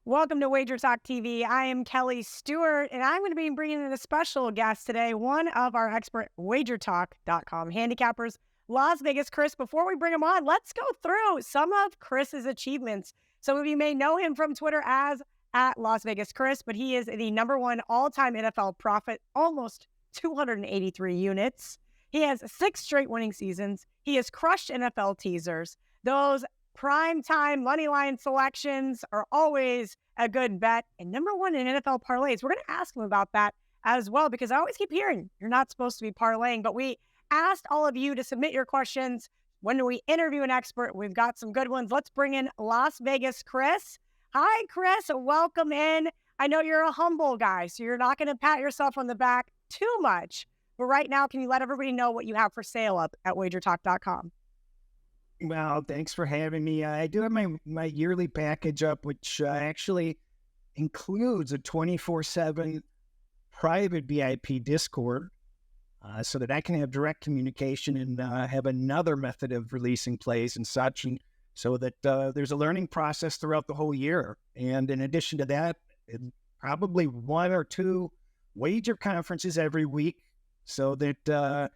Welcome to Wager Talk TV. I am Kelly Stewart, and I'm going to be bringing in a special guest today, one of our expert WagerTalk.com handicappers, LasVegasCris. Before we bring him on, let's go through some of Chris's achievements. Some of you may know him from Twitter as at LasVegasCris, but he is the #1 all-time NFL profit, almost 283 units. He has 6 straight winning seasons. He has crushed NFL teasers. Those primetime money line selections are always a good bet. And #1 in NFL parlays. We're going to ask him about that as well, because I always keep hearing you're not supposed to be parlaying. But we asked all of you to submit your questions. When we interview an expert, we've got some good ones. Let's bring in Las Vegas Chris. Hi, Chris. Welcome in. I know you're a humble guy, so you're not going to pat yourself on the back too much. But right now, can you let everybody know what you have for sale up at wagertalk.com? Well, thanks for having me. I do have my yearly package up, which actually includes a 24/7 private VIP Discord, so that I can have direct communication and have another method of releasing plays and such, and so that there's a learning process throughout the whole year. And in addition to that, probably 1 or 2 wager conferences every week, so that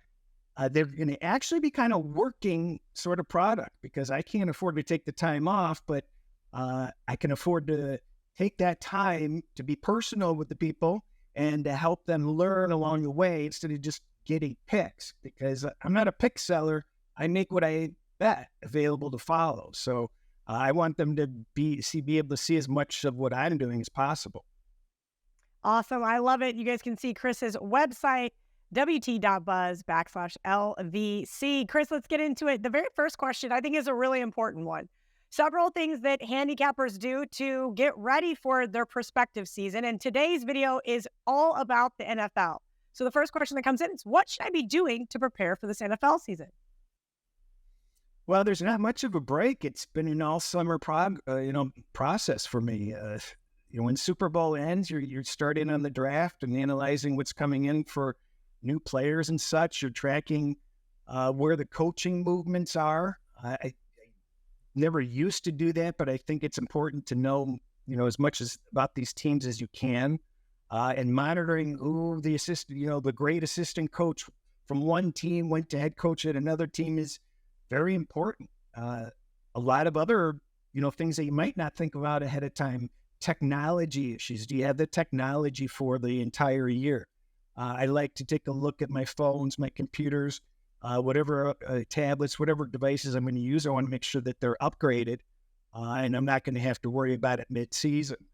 they're going to actually be kind of working sort of product, because I can't afford to take the time off, but I can afford to take that time to be personal with the people and to help them learn along the way instead of just getting picks, because I'm not a pick seller. I make what I bet available to follow. So I want them to be able to see as much of what I'm doing as possible. Awesome. I love it. You guys can see Chris's website, wt.buzz/LVC. Chris, let's get into it. The very first question I think is a really important one. Several things that handicappers do to get ready for their prospective season. And today's video is all about the NFL. So the first question that comes in is, what should I be doing to prepare for this NFL season? Well, there's not much of a break. It's been an all summer process for me. When Super Bowl ends, you're starting on the draft and analyzing what's coming in for new players and such. You're tracking where the coaching movements are. I never used to do that, but I think it's important to know, as much about these teams as you can, and monitoring who the the great assistant coach from one team went to head coach at another team is very important. A lot of other, things that you might not think about ahead of time. Technology issues. Do you have the technology for the entire year? I like to take a look at my phones, my computers, whatever tablets, whatever devices I'm going to use. I want to make sure that they're upgraded, and I'm not going to have to worry about it mid-season.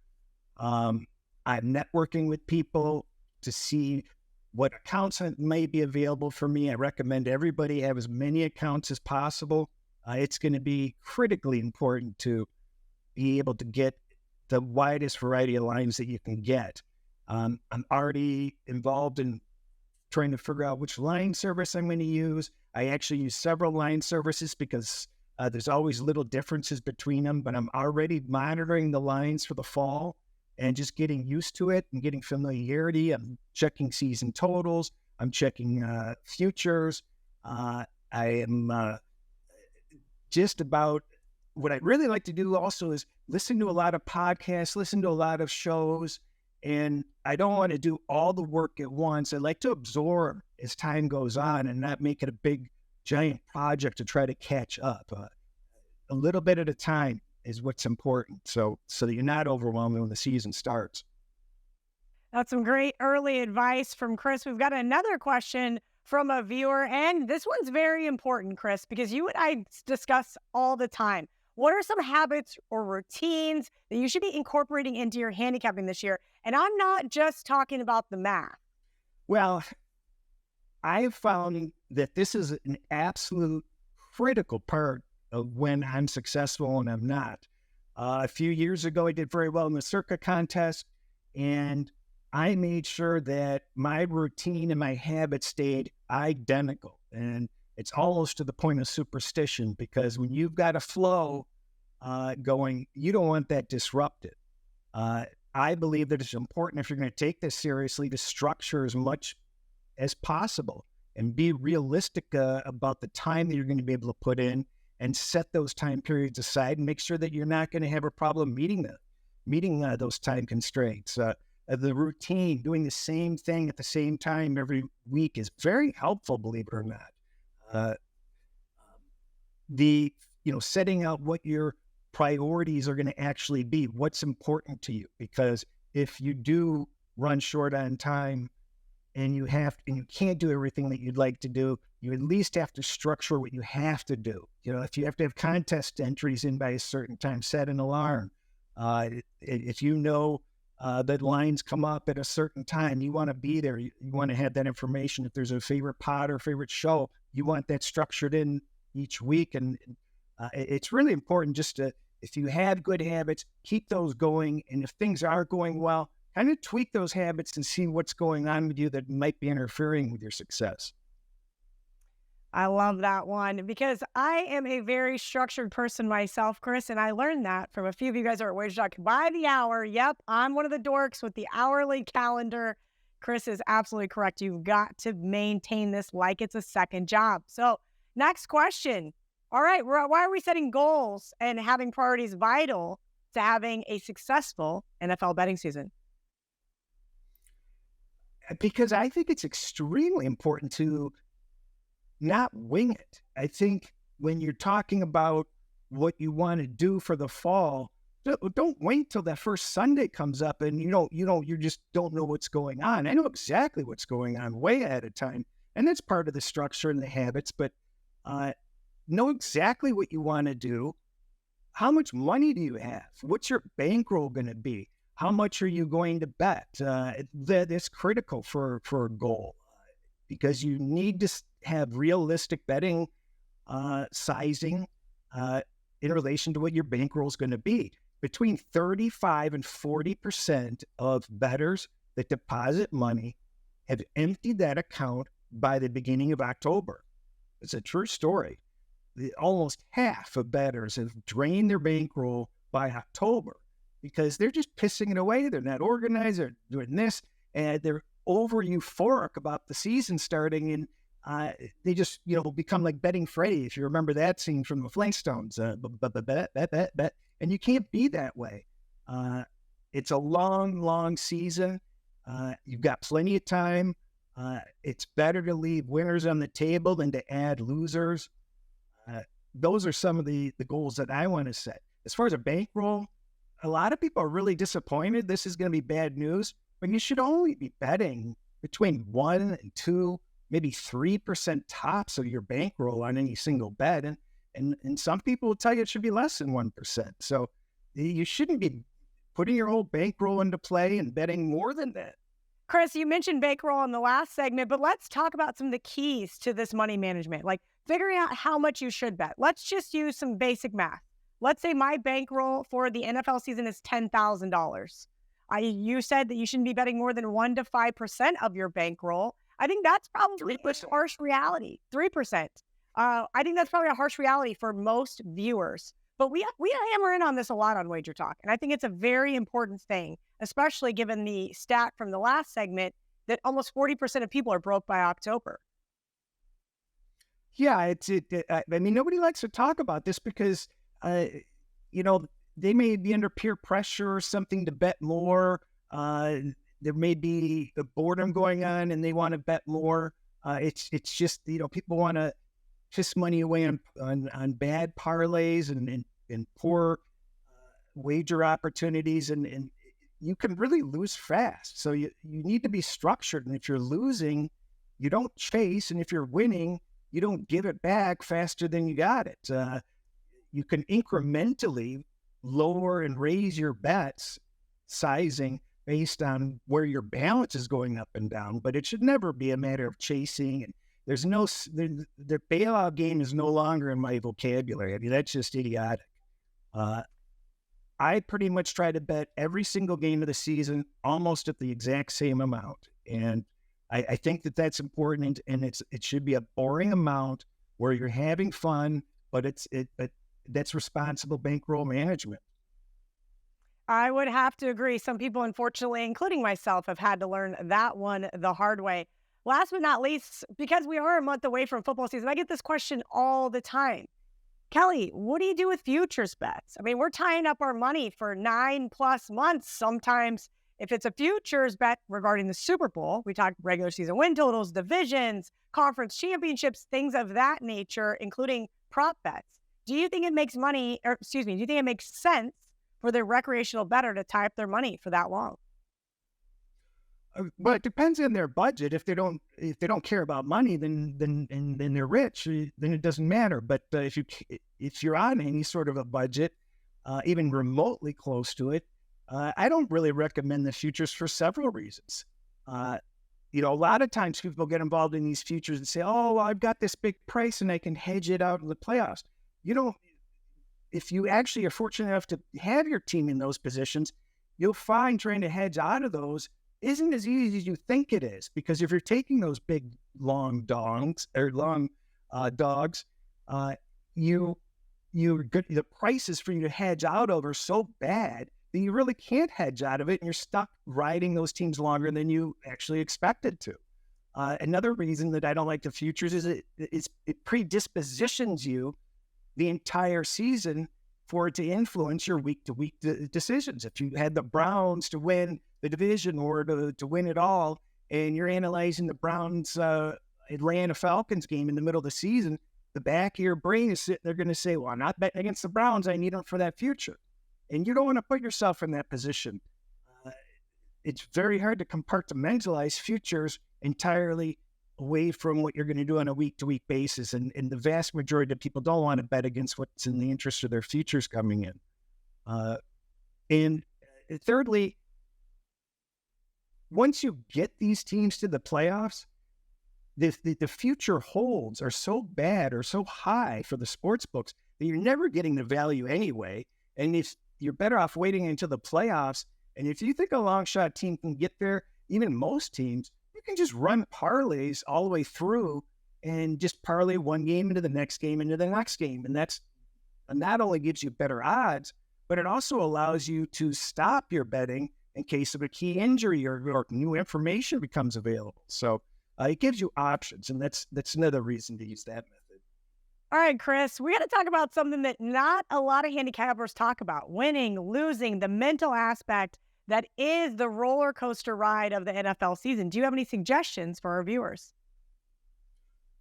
I'm networking with people to see what accounts may be available for me. I recommend everybody have as many accounts as possible. It's going to be critically important to be able to get the widest variety of lines that you can get. I'm already involved in trying to figure out which line service I'm going to use. I actually use several line services because there's always little differences between them, but I'm already monitoring the lines for the fall and just getting used to it and getting familiarity. I'm checking season totals. I'm checking futures. I am just about, what I really like to do also is listen to a lot of podcasts, listen to a lot of shows, and I don't want to do all the work at once. I like to absorb as time goes on and not make it a big, giant project to try to catch up. A little bit at a time is what's important, so that you're not overwhelmed when the season starts. That's some great early advice from Chris. We've got another question from a viewer, and this one's very important, Chris, because you and I discuss all the time. What are some habits or routines that you should be incorporating into your handicapping this year? And I'm not just talking about the math. Well, I've found that this is an absolute critical part of when I'm successful and I'm not. A few years ago, I did very well in the circuit contest, and I made sure that my routine and my habits stayed identical. And it's almost to the point of superstition, because when you've got a flow going, you don't want that disrupted. I believe that it's important, if you're going to take this seriously, to structure as much as possible and be realistic about the time that you're going to be able to put in, and set those time periods aside and make sure that you're not going to have a problem meeting them. meeting those time constraints. The routine, doing the same thing at the same time every week is very helpful, believe it or not. Uh, setting out what your priorities are going to actually be, what's important to you, because if you do run short on time and you can't do everything that you'd like to do, you at least have to structure what you have to do. If you have to have contest entries in by a certain time, set an alarm. If that lines come up at a certain time, you want to be there. You want to have that information. If there's a favorite pod or favorite show, you want that structured in each week. And it's really important if you have good habits, keep those going. And if things are going well, kind of tweak those habits and see what's going on with you that might be interfering with your success. I love that one because I am a very structured person myself, Chris, and I learned that from a few of you guys who are at Wage Talk by the hour. Yep, I'm one of the dorks with the hourly calendar. Chris is absolutely correct. You've got to maintain this like it's a second job. So next question. All right, why are we setting goals and having priorities vital to having a successful NFL betting season? Because I think it's extremely important to not wing it. I think when you're talking about what you want to do for the fall, don't wait till that first Sunday comes up and you just don't know what's going on. I know exactly what's going on way ahead of time, and that's part of the structure and the habits. But know exactly what you want to do. How much money do you have? What's your bankroll going to be? How much are you going to bet? That is critical for a goal, because you need to have realistic betting sizing in relation to what your bankroll is going to be. Between 35 and 40% of bettors that deposit money have emptied that account by the beginning of October. It's a true story. Almost half of bettors have drained their bankroll by October because they're just pissing it away. They're not organized. They're doing this, and they're over euphoric about the season starting, and they just become like Betting Freddy, if you remember that scene from the Flintstones. Bet, and you can't be that way. It's a long season. You've got plenty of time. It's better to leave winners on the table than to add losers. Those are some of the goals that I want to set. As far as a bankroll, a lot of people are really disappointed. This is going to be bad news, but you should only be betting between 1 and 2, maybe 3% tops of your bankroll on any single bet. And some people will tell you it should be less than 1%. So you shouldn't be putting your whole bankroll into play and betting more than that. Chris, you mentioned bankroll in the last segment, but let's talk about some of the keys to this money management, like figuring out how much you should bet. Let's just use some basic math. Let's say my bankroll for the NFL season is $10,000. You said that you shouldn't be betting more than 1 to 5% of your bankroll. I think that's probably a harsh reality. 3%. I think that's probably a harsh reality for most viewers. But we hammer in on this a lot on Wager Talk, and I think it's a very important thing, especially given the stat from the last segment that almost 40% of people are broke by October. Yeah, I mean, nobody likes to talk about this because, they may be under peer pressure or something to bet more. There may be a boredom going on and they want to bet more. It's just, people want to piss money away on bad parlays and poor wager opportunities. And you can really lose fast. So you need to be structured. And if you're losing, you don't chase. And if you're winning, you don't give it back faster than you got it. You can incrementally lower and raise your bets sizing based on where your balance is going up and down, but it should never be a matter of chasing. And the bailout game is no longer in my vocabulary. I mean, that's just idiotic. I pretty much try to bet every single game of the season almost at the exact same amount. And I think that that's important, and it should be a boring amount where you're having fun, but that's responsible bankroll management. I would have to agree. Some people, unfortunately, including myself, have had to learn that one the hard way. Last but not least, because we are a month away from football season, I get this question all the time. Kelly, what do you do with futures bets? I mean, we're tying up our money for 9+ months. Sometimes, if it's a futures bet regarding the Super Bowl, we talk regular season win totals, divisions, conference championships, things of that nature, including prop bets. Do you think it makes money, or excuse me, do you think it makes sense for the recreational bettor to tie up their money for that long? But it depends on their budget. If they don't care about money, then they're rich. Then it doesn't matter. But if you're on any sort of a budget, even remotely close to it, I don't really recommend the futures for several reasons. Uh, a lot of times people get involved in these futures and say, "Oh, well, I've got this big price and I can hedge it out in the playoffs." You know, if you actually are fortunate enough to have your team in those positions, you'll find trying to hedge out of those isn't as easy as you think it is. Because if you're taking those big long dogs, uh, you the prices for you to hedge out of are so bad that you really can't hedge out of it, and you're stuck riding those teams longer than you actually expected to. Another reason that I don't like the futures is it predispositions you the entire season for it to influence your week-to-week decisions. If you had the Browns to win the division or to win it all, and you're analyzing the Browns Atlanta Falcons game in the middle of the season, the back of your brain is sitting there going to say, well, I'm not betting against the Browns. I need them for that future. And you don't want to put yourself in that position. It's very hard to compartmentalize futures entirely away from what you're going to do on a week-to-week basis. And the vast majority of people don't want to bet against what's in the interest of their futures coming in. And thirdly, once you get these teams to the playoffs, the future holds are so bad or so high for the sports books that you're never getting the value anyway. And if you're better off waiting until the playoffs, and if you think a long shot team can get there, even most teams, you can just run parlays all the way through and just parlay one game into the next game into the next game. And that not only gives you better odds, but it also allows you to stop your betting in case of a key injury or new information becomes available. So it gives you options, and that's another reason to use that method. All right, Chris, we got to talk about something that not a lot of handicappers talk about: winning, losing, the mental aspect that is the roller coaster ride of the NFL season. Do you have any suggestions for our viewers?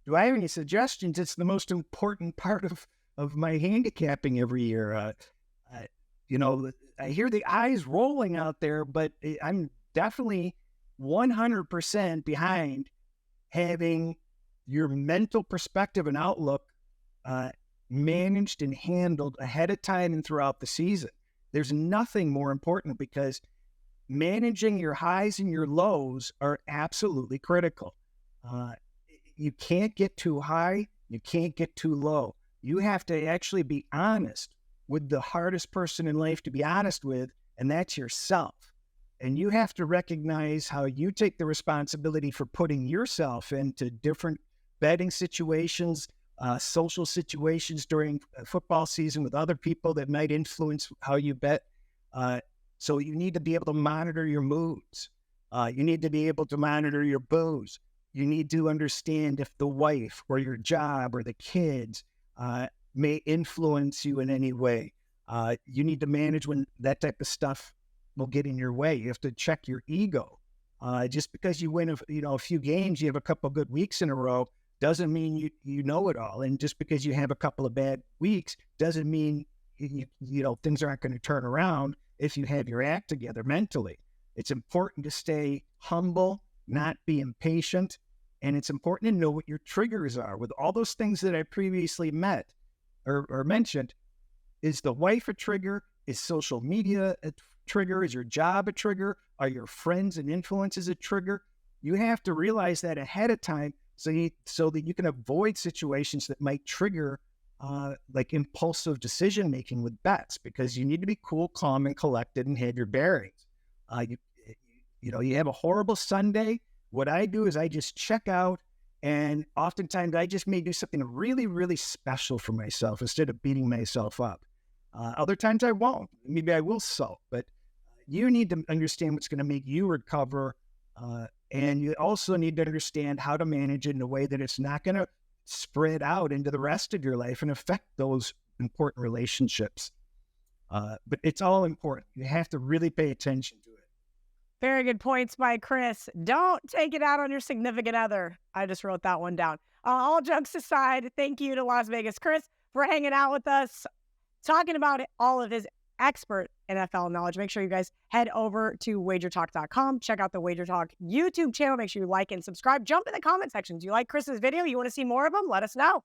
Do I have any suggestions? It's the most important part of my handicapping every year. I hear the eyes rolling out there, but I'm definitely 100% behind having your mental perspective and outlook managed and handled ahead of time and throughout the season. There's nothing more important, because managing your highs and your lows are absolutely critical. You can't get too high. You can't get too low. You have to actually be honest with the hardest person in life to be honest with, and that's yourself. And you have to recognize how you take the responsibility for putting yourself into different betting situations, social situations during football season with other people that might influence how you bet. So you need to be able to monitor your moods. You need to be able to monitor your booze. You need to understand if the wife or your job or the kids may influence you in any way. You need to manage when that type of stuff will get in your way. You have to check your ego. Just because you win a few games, you have a couple of good weeks in a row, doesn't mean you know it all. And just because you have a couple of bad weeks doesn't mean things aren't going to turn around if you have your act together mentally. It's important to stay humble, not be impatient, and it's important to know what your triggers are. With all those things that I previously mentioned, is the wife a trigger? Is social media a trigger? Is your job a trigger? Are your friends and influences a trigger? You have to realize that ahead of time so that you can avoid situations that might trigger like impulsive decision making with bets, because you need to be cool, calm, and collected and have your bearings. You have a horrible Sunday. What I do is I just check out, and oftentimes I just may do something really, really special for myself instead of beating myself up. Other times I won't. Maybe I will sulk, but you need to understand what's going to make you recover. And you also need to understand how to manage it in a way that it's not going to spread out into the rest of your life and affect those important relationships. But it's all important. You have to really pay attention to it. Very good points by Chris. Don't take it out on your significant other. I just wrote that one down. All jokes aside, thank you to LasVegasCris for hanging out with us, talking about all of his expert NFL knowledge. Make sure you guys head over to wagertalk.com. Check out the Wager Talk YouTube channel. Make sure you like and subscribe. Jump in the comment section. Do you like Chris's video? You want to see more of them? Let us know.